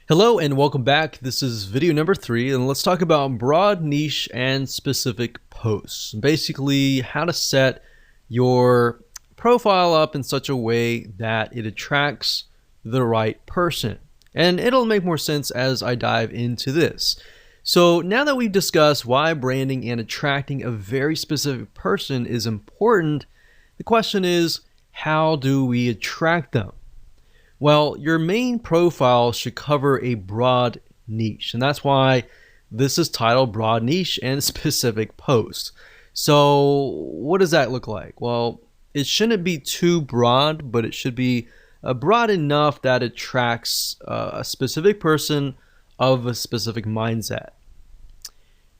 Hello and welcome back. This is video number 3 and let's talk about broad niche and specific posts. Basically how to set your profile up in such a way that it attracts the right person. And it'll make more sense as I dive into this. So now that we've discussed why branding and attracting a very specific person is important, the question is, how do we attract them? Well, your main profile should cover a broad niche, and that's why this is titled Broad Niche and Specific Post. So what does that look like? Well, it shouldn't be too broad, but it should be broad enough that it attracts a specific person of a specific mindset.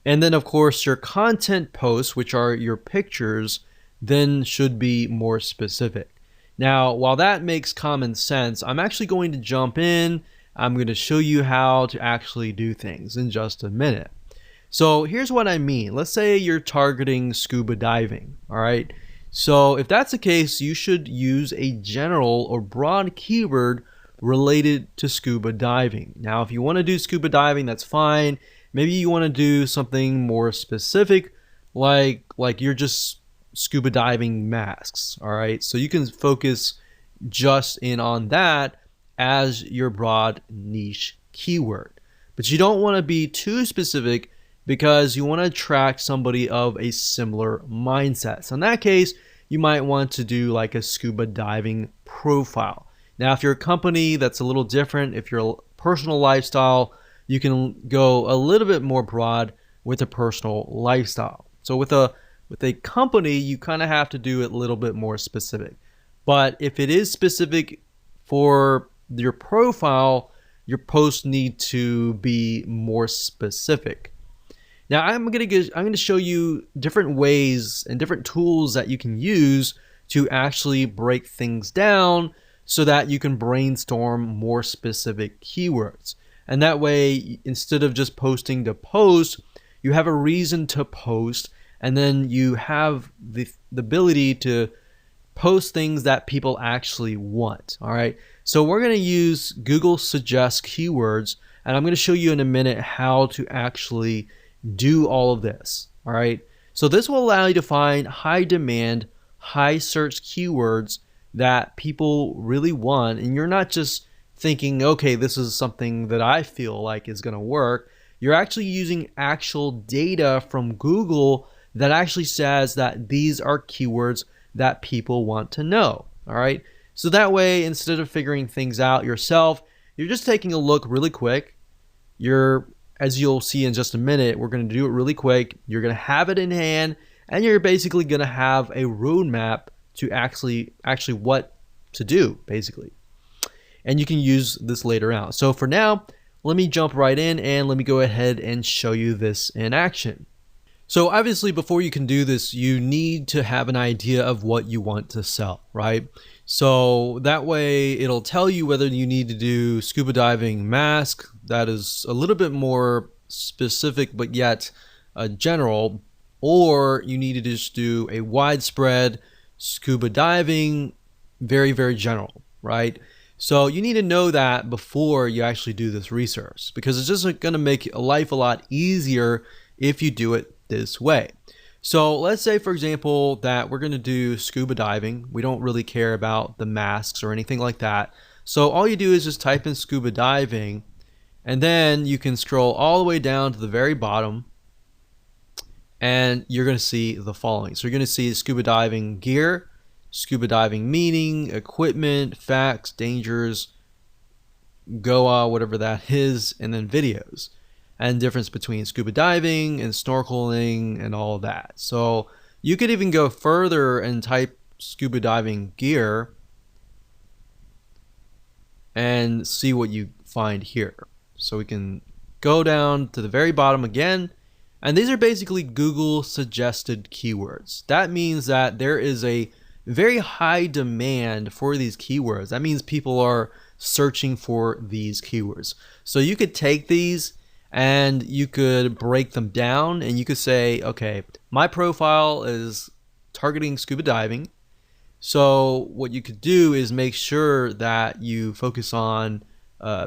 And then of course your content posts, which are your pictures, then should be more specific. Now, while that makes common sense, I'm actually going to jump in. I'm going to show you how to actually do things in just a minute. So here's what I mean. Let's say you're targeting scuba diving, all right? So if that's the case, you should use a general or broad keyword related to scuba diving. Now, if you want to do scuba diving, that's fine. Maybe you want to do something more specific, like you're just scuba diving masks. All right, so you can focus just in on that as your broad niche keyword, but you don't want to be too specific because you want to attract somebody of a similar mindset. So in that case, you might want to do like a scuba diving profile. Now, if you're a company, that's a little different. If you're a personal lifestyle, you can go a little bit more broad with a personal lifestyle. So with a company, you kind of have to do it a little bit more specific. But if it is specific for your profile, your posts need to be more specific. Now, I'm going to show you different ways and different tools that you can use to actually break things down so that you can brainstorm more specific keywords. And that way, instead of just posting to post, you have a reason to post. And then you have the ability to post things that people actually want. All right. So we're going to use Google Suggest Keywords, and I'm going to show you in a minute how to actually do all of this. All right. So this will allow you to find high demand, high search keywords that people really want. And you're not just thinking, okay, this is something that I feel like is going to work. You're actually using actual data from Google that actually says that these are keywords that people want to know. All right. So that way, instead of figuring things out yourself, you're just taking a look really quick. As you'll see in just a minute, we're going to do it really quick. You're going to have it in hand, and you're basically going to have a roadmap to actually what to do, basically. And you can use this later on. So for now, let me jump right in and let me go ahead and show you this in action. So obviously, before you can do this, you need to have an idea of what you want to sell, right? So that way it'll tell you whether you need to do scuba diving mask that is a little bit more specific but yet general, or you need to just do a widespread scuba diving, very, very general, right? So you need to know that before you actually do this research, because it's just going to make life a lot easier if you do it this way. So let's say, for example, that we're going to do scuba diving. We don't really care about the masks or anything like that. So all you do is just type in scuba diving, and then you can scroll all the way down to the very bottom, and you're going to see the following. So you're going to see scuba diving gear, scuba diving meaning, equipment, facts, dangers, Goa, whatever that is, and then videos. And difference between scuba diving and snorkeling and all of that. So you could even go further and type scuba diving gear and see what you find here. So we can go down to the very bottom again, and these are basically Google suggested keywords. That means that there is a very high demand for these keywords. That means people are searching for these keywords. So you could take these and you could break them down, and you could say, okay, my profile is targeting scuba diving. So what you could do is make sure that you focus on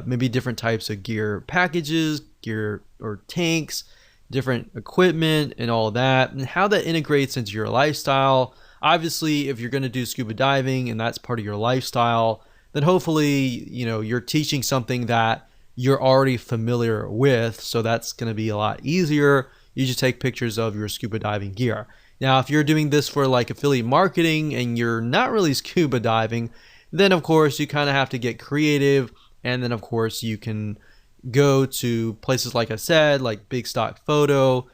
maybe different types of gear packages, gear or tanks, different equipment and all that, and how that integrates into your lifestyle. Obviously, if you're going to do scuba diving and that's part of your lifestyle, then hopefully, you're teaching something that you're already familiar with. So that's going to be a lot easier. You just take pictures of your scuba diving gear. Now, if you're doing this for like affiliate marketing and you're not really scuba diving, then of course you kind of have to get creative. And then of course you can go to places like I said, like Big Stock Photo,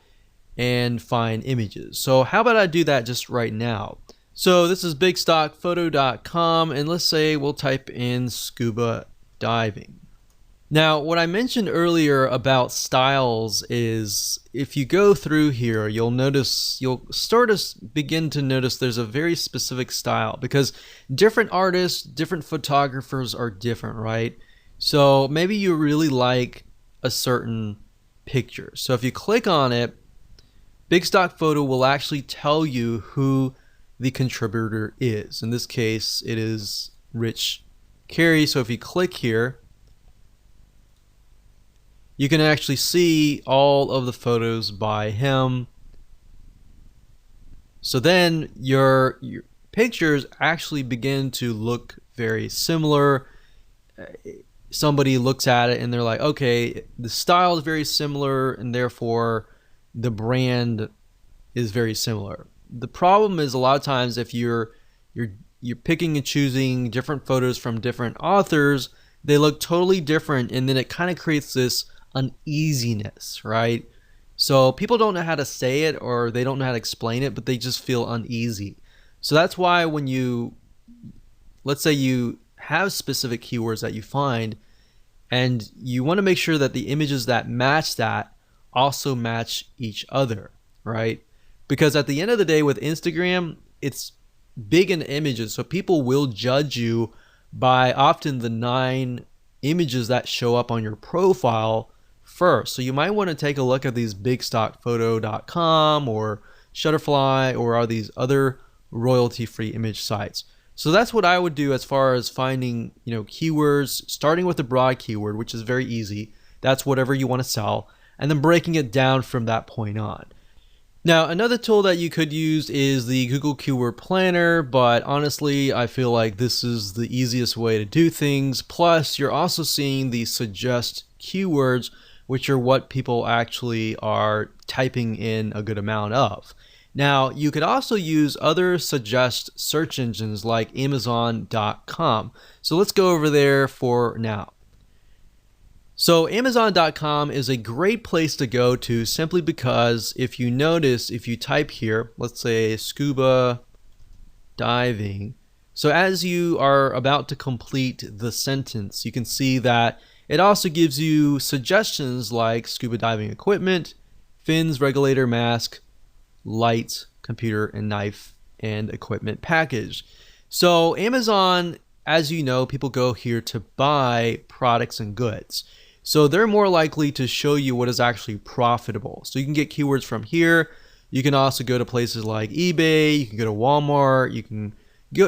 and find images. So how about I do that just right now? So this is bigstockphoto.com, and let's say we'll type in scuba diving. Now, what I mentioned earlier about styles is if you go through here, you'll start to begin to notice there's a very specific style, because different artists, different photographers are different, right? So maybe you really like a certain picture. So if you click on it, Big Stock Photo will actually tell you who the contributor is. In this case, it is Rich Carey. So if you click here, you can actually see all of the photos by him. So then your pictures actually begin to look very similar. Somebody looks at it and they're like, okay, the style is very similar and therefore the brand is very similar. The problem is a lot of times if you're picking and choosing different photos from different authors, they look totally different, and then it kind of creates this uneasiness, right? So people don't know how to say it, or they don't know how to explain it, but they just feel uneasy. So that's why when let's say you have specific keywords that you find, and you want to make sure that the images that match that also match each other, right? Because at the end of the day with Instagram, it's big in images, so people will judge you by often the 9 images that show up on your profile first. So you might want to take a look at these bigstockphoto.com or Shutterfly or these other royalty-free image sites. So that's what I would do as far as finding, keywords, starting with the broad keyword, which is very easy. That's whatever you want to sell, and then breaking it down from that point on. Now, another tool that you could use is the Google Keyword Planner, but honestly, I feel like this is the easiest way to do things. Plus, you're also seeing the suggest keywords, which are what people actually are typing in a good amount of. Now, you could also use other suggest search engines like Amazon.com. So let's go over there for now. So Amazon.com is a great place to go to simply because if you notice, if you type here, let's say scuba diving. So as you are about to complete the sentence, you can see that it also gives you suggestions like scuba diving equipment, fins, regulator, mask, lights, computer, and knife and equipment package. So Amazon, as you know, people go here to buy products and goods. So they're more likely to show you what is actually profitable. So you can get keywords from here. You can also go to places like eBay. You can go to Walmart. You can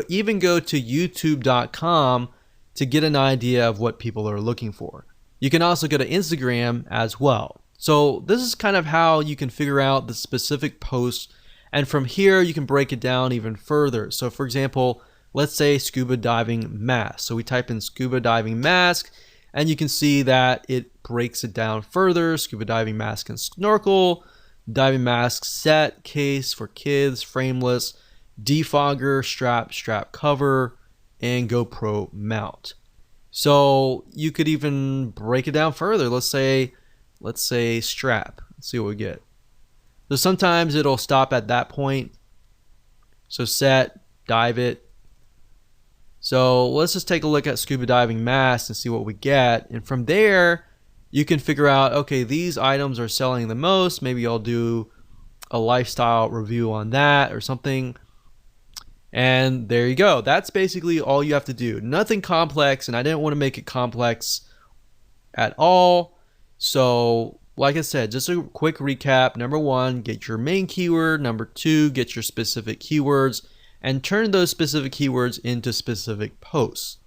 even go to YouTube.com to get an idea of what people are looking for. You can also go to Instagram as well. So this is kind of how you can figure out the specific posts. And from here, you can break it down even further. So for example, let's say scuba diving mask. So we type in scuba diving mask, and you can see that it breaks it down further. Scuba diving mask and snorkel, diving mask set, case for kids, frameless, defogger, strap cover, and GoPro mount. So you could even break it down further. Let's say strap. Let's see what we get. So sometimes it'll stop at that point. So set, dive it. So let's just take a look at scuba diving mask and see what we get. And from there, you can figure out, okay, these items are selling the most. Maybe I'll do a lifestyle review on that or something. And there you go. That's basically all you have to do. Nothing complex, and I didn't want to make it complex at all. So like I said, just a quick recap. Number 1, get your main keyword. Number 2, get your specific keywords and turn those specific keywords into specific posts.